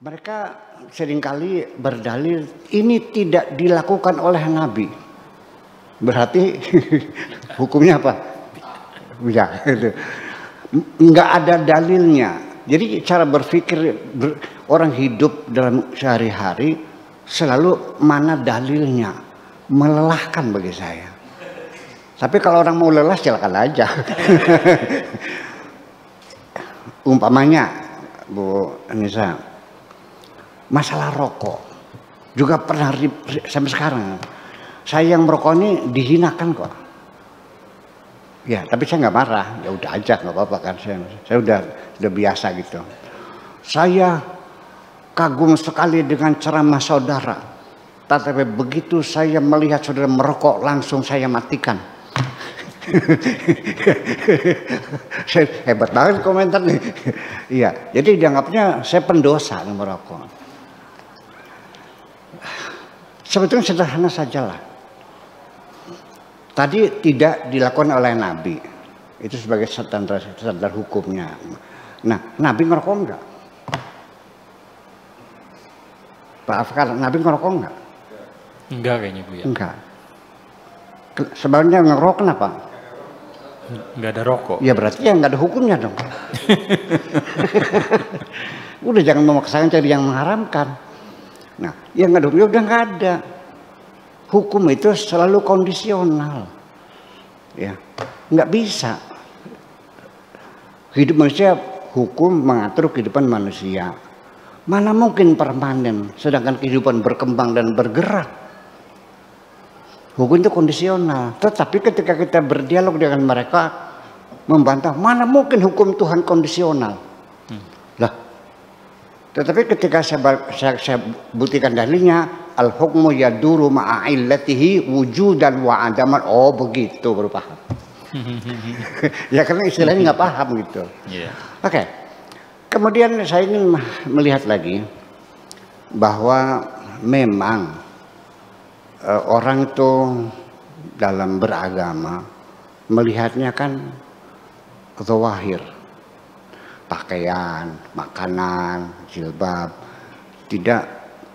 Mereka seringkali berdalil ini tidak dilakukan oleh Nabi. Berarti hukumnya apa? Ya, itu. Nggak ada dalilnya. Jadi cara berpikir orang hidup dalam sehari-hari selalu mana dalilnya, melelahkan bagi saya. Tapi kalau orang mau lelah silakan aja. Umpamanya Bu Anissa, masalah rokok juga pernah sampai sekarang. Saya yang merokok ini dihinakan kok. Ya, tapi saya nggak marah. Ya udah aja, nggak apa-apa kan. Saya udah biasa gitu. Saya kagum sekali dengan ceramah saudara. Tapi begitu saya melihat saudara merokok, langsung saya matikan. Hebat banget komentar nih. Iya, jadi dianggapnya saya pendosa yang merokok. Sebetulnya sederhana sajalah. Tadi tidak dilakukan oleh Nabi. Itu sebagai standar hukumnya. Nah, Nabi ngerokok enggak? Pak Afkar, Nabi ngerokok enggak? Enggak kayaknya Bu ya. Enggak. Sebenarnya ngerokok kenapa? Enggak ada rokok. Ya berarti ya enggak ada hukumnya dong. Udah jangan memaksakan cari yang mengharamkan. Nah, yang enggak ada hukumnya udah enggak ada. Hukum itu selalu kondisional, ya, nggak bisa. Hidup manusia, hukum mengatur kehidupan manusia. Mana mungkin permanen, sedangkan kehidupan berkembang dan bergerak. Hukum itu kondisional. Tetapi ketika kita berdialog dengan mereka, membantah, mana mungkin hukum Tuhan kondisional. Lah, tetapi ketika saya buktikan dalilnya, al-hukmu yaduru ma'illatihi wujudan wa adaman. Oh begitu baru paham. Ya karena istilahnya nggak paham gitu. Yeah. Oke. Kemudian saya ingin melihat lagi bahwa memang orang itu dalam beragama melihatnya kan zahir, pakaian, makanan, jilbab, tidak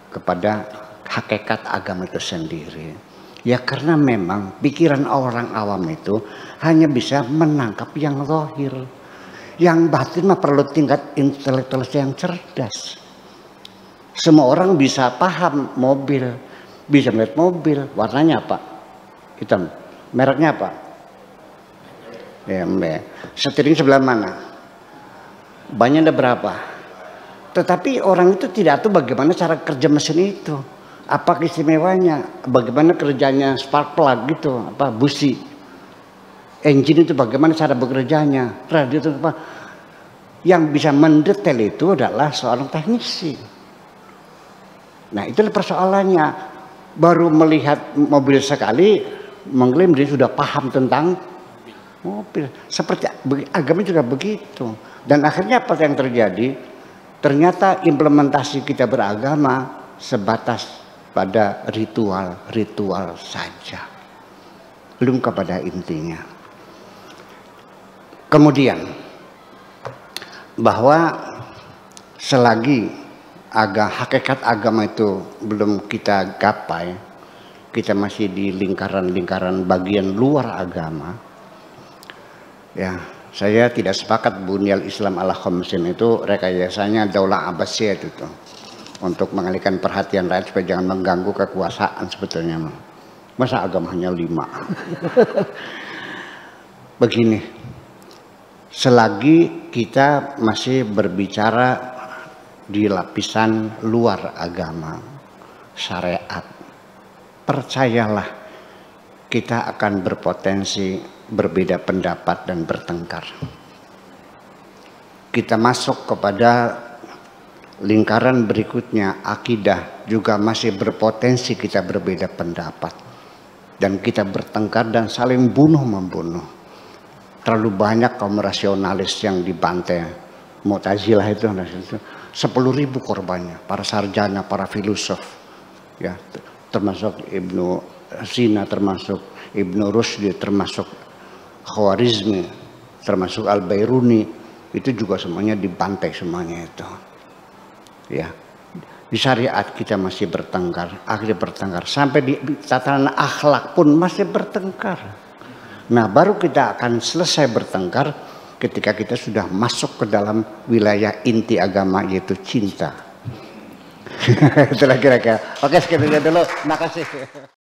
kepada hakikat agama itu sendiri. Ya karena memang pikiran orang awam itu hanya bisa menangkap yang zahir. Yang batin mah perlu tingkat intelektual yang cerdas. Semua orang bisa paham mobil, bisa melihat mobil, warnanya apa? Hitam. Mereknya apa? BMW. Setirnya sebelah mana? Bannya ada berapa? Tetapi orang itu tidak tahu bagaimana cara kerja mesin itu. Apa istimewanya? Bagaimana kerjanya spark plug gitu, apa busi. Engine itu bagaimana cara bekerjanya, radio itu apa. Yang bisa mendetail itu adalah seorang teknisi. Nah itulah persoalannya. Baru melihat mobil sekali mengklaim dia sudah paham tentang mobil. Seperti agama juga begitu. Dan akhirnya apa yang terjadi? Ternyata implementasi kita beragama sebatas pada ritual saja. Belum kepada intinya. Kemudian bahwa selagi hakikat agama itu belum kita gapai, kita masih di lingkaran-lingkaran bagian luar agama. Ya, saya tidak sepakat bunyal Islam ala khamsin itu rekayasanya Daulah Abbasiyah itu tuh, untuk mengalihkan perhatian rakyat supaya jangan mengganggu kekuasaan sebetulnya. Masa agama hanya 5? Begini, selagi kita masih berbicara di lapisan luar agama, syariat, percayalah kita akan berpotensi berbeda pendapat dan bertengkar. Kita masuk kepada lingkaran berikutnya, akidah, juga masih berpotensi kita berbeda pendapat. Dan kita bertengkar dan saling bunuh-membunuh. Terlalu banyak kaum rasionalis yang dibantai. Mu'tazilah itu 10.000 korbannya, para sarjana, para filosof, ya, termasuk Ibnu Sina, termasuk Ibnu Rushdi, termasuk Khawarizmi, termasuk Al-Bairuni, itu juga semuanya dibantai semuanya itu. Ya, Di syariat kita masih bertengkar, akhirnya bertengkar. Sampai di tatanan akhlak pun masih bertengkar. Nah, baru kita akan selesai bertengkar ketika kita sudah masuk ke dalam wilayah inti agama, yaitu cinta. Itulah kira-kira. Oke, sekian dulu. Makasih.